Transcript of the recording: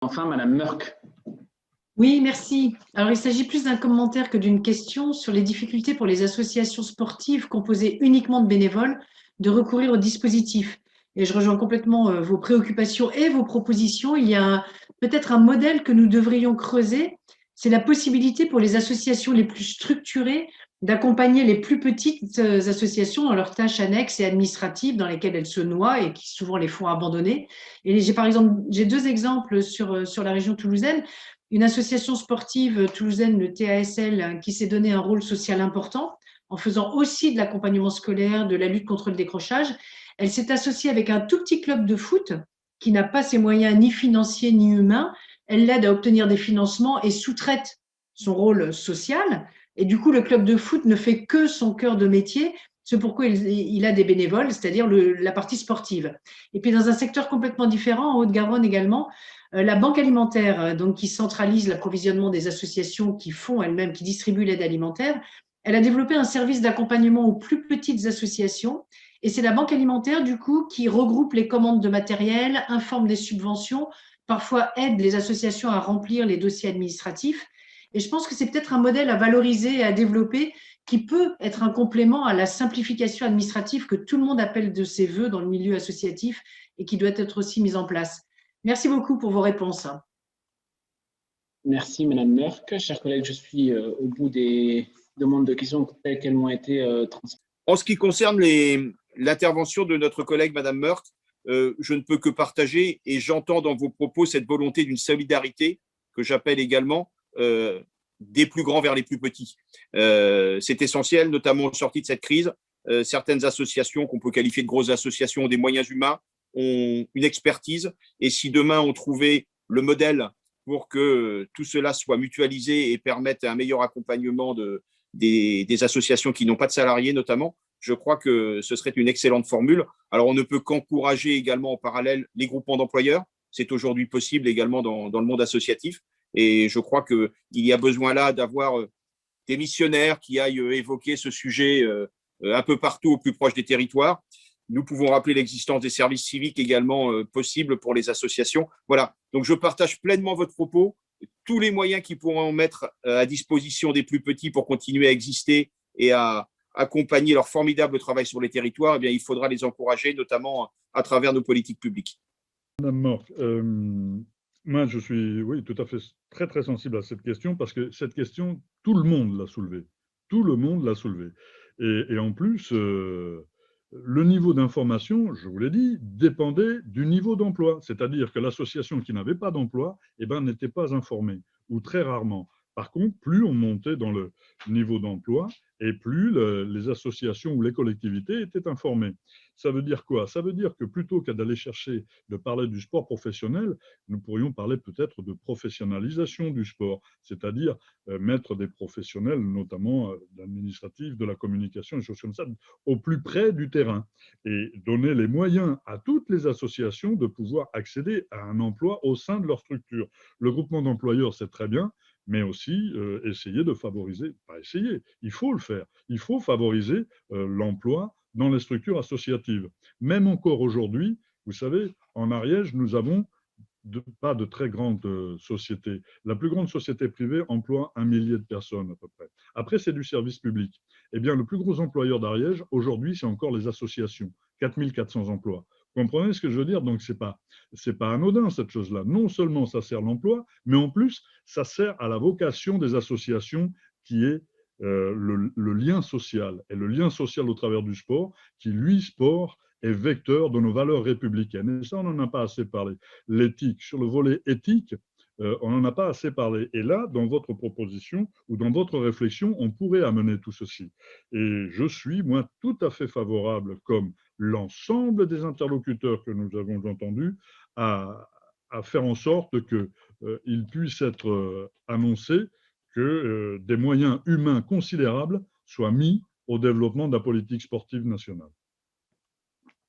Enfin, Madame Mörk. Oui, merci. Alors, il s'agit plus d'un commentaire que d'une question sur les difficultés pour les associations sportives composées uniquement de bénévoles de recourir au dispositif. Et je rejoins complètement vos préoccupations et vos propositions. Il y a peut-être un modèle que nous devrions creuser. C'est la possibilité pour les associations les plus structurées d'accompagner les plus petites associations dans leurs tâches annexes et administratives dans lesquelles elles se noient et qui souvent les font abandonner. Et j'ai par exemple, j'ai deux exemples sur la région toulousaine. Une association sportive toulousaine, le TASL, qui s'est donné un rôle social important en faisant aussi de l'accompagnement scolaire, de la lutte contre le décrochage. Elle s'est associée avec un tout petit club de foot qui n'a pas ses moyens ni financiers ni humains. Elle l'aide à obtenir des financements et sous-traite son rôle social. Et du coup, le club de foot ne fait que son cœur de métier. C'est pourquoi il a des bénévoles, c'est-à-dire la partie sportive. Et puis, dans un secteur complètement différent, en Haute-Garonne également, la banque alimentaire, donc qui centralise l'approvisionnement des associations qui font elles-mêmes, qui distribuent l'aide alimentaire, elle a développé un service d'accompagnement aux plus petites associations. Et c'est la banque alimentaire, du coup, qui regroupe les commandes de matériel, informe des subventions, parfois aide les associations à remplir les dossiers administratifs. Et je pense que c'est peut-être un modèle à valoriser et à développer qui peut être un complément à la simplification administrative que tout le monde appelle de ses voeux dans le milieu associatif et qui doit être aussi mise en place. Merci beaucoup pour vos réponses. Merci, Madame Mörk. Chers collègues, je suis au bout des demandes de questions telles qu'elles m'ont été transmises. En ce qui concerne l'intervention de notre collègue Madame Mörk, je ne peux que partager et j'entends dans vos propos cette volonté d'une solidarité que j'appelle également des plus grands vers les plus petits. C'est essentiel, notamment en sortie de cette crise. Certaines associations qu'on peut qualifier de grosses associations ont des moyens humains, ont une expertise, et si demain on trouvait le modèle pour que tout cela soit mutualisé et permette un meilleur accompagnement des associations qui n'ont pas de salariés notamment, je crois que ce serait une excellente formule. Alors on ne peut qu'encourager également en parallèle les groupements d'employeurs, c'est aujourd'hui possible également dans le monde associatif, et je crois qu'il y a besoin là d'avoir des missionnaires qui aillent évoquer ce sujet un peu partout au plus proche des territoires. Nous pouvons rappeler l'existence des services civiques également possibles pour les associations. Voilà, donc je partage pleinement votre propos. Tous les moyens qui pourront mettre à disposition des plus petits pour continuer à exister et à accompagner leur formidable travail sur les territoires, eh bien, il faudra les encourager, notamment à travers nos politiques publiques. Madame Mork, moi je suis oui, tout à fait très très sensible à cette question parce que cette question, tout le monde l'a soulevée. Tout le monde l'a soulevée. Et en plus, le niveau d'information, je vous l'ai dit, dépendait du niveau d'emploi. C'est-à-dire que l'association qui n'avait pas d'emploi eh ben, n'était pas informée, ou très rarement. Par contre, plus on montait dans le niveau d'emploi, et plus les associations ou les collectivités étaient informées. Ça veut dire quoi? Ça veut dire que plutôt qu'à d'aller chercher de parler du sport professionnel, nous pourrions parler peut-être de professionnalisation du sport, c'est-à-dire mettre des professionnels, notamment l'administratif, de la communication, des choses comme ça, au plus près du terrain et donner les moyens à toutes les associations de pouvoir accéder à un emploi au sein de leur structure. Le groupement d'employeurs, c'est très bien, mais aussi essayer de favoriser, pas essayer, il faut le faire, il faut favoriser l'emploi dans les structures associatives. Même encore aujourd'hui, vous savez, en Ariège, nous avons pas de très grandes sociétés. La plus grande société privée emploie 1 millier de personnes à peu près. Après, c'est du service public. Eh bien, le plus gros employeur d'Ariège, aujourd'hui, c'est encore les associations, 4400 emplois. Vous comprenez ce que je veux dire? Donc, c'est pas anodin, cette chose-là. Non seulement ça sert l'emploi, mais en plus, ça sert à la vocation des associations qui est le lien social. Et le lien social au travers du sport, qui, lui, sport, est vecteur de nos valeurs républicaines. Et ça, on n'en a pas assez parlé. L'éthique, sur le volet éthique, on n'en a pas assez parlé. Et là, dans votre proposition ou dans votre réflexion, on pourrait amener tout ceci. Et je suis, moi, tout à fait favorable, comme l'ensemble des interlocuteurs que nous avons entendus, à faire en sorte qu'il puisse être annoncé que des moyens humains considérables soient mis au développement de la politique sportive nationale.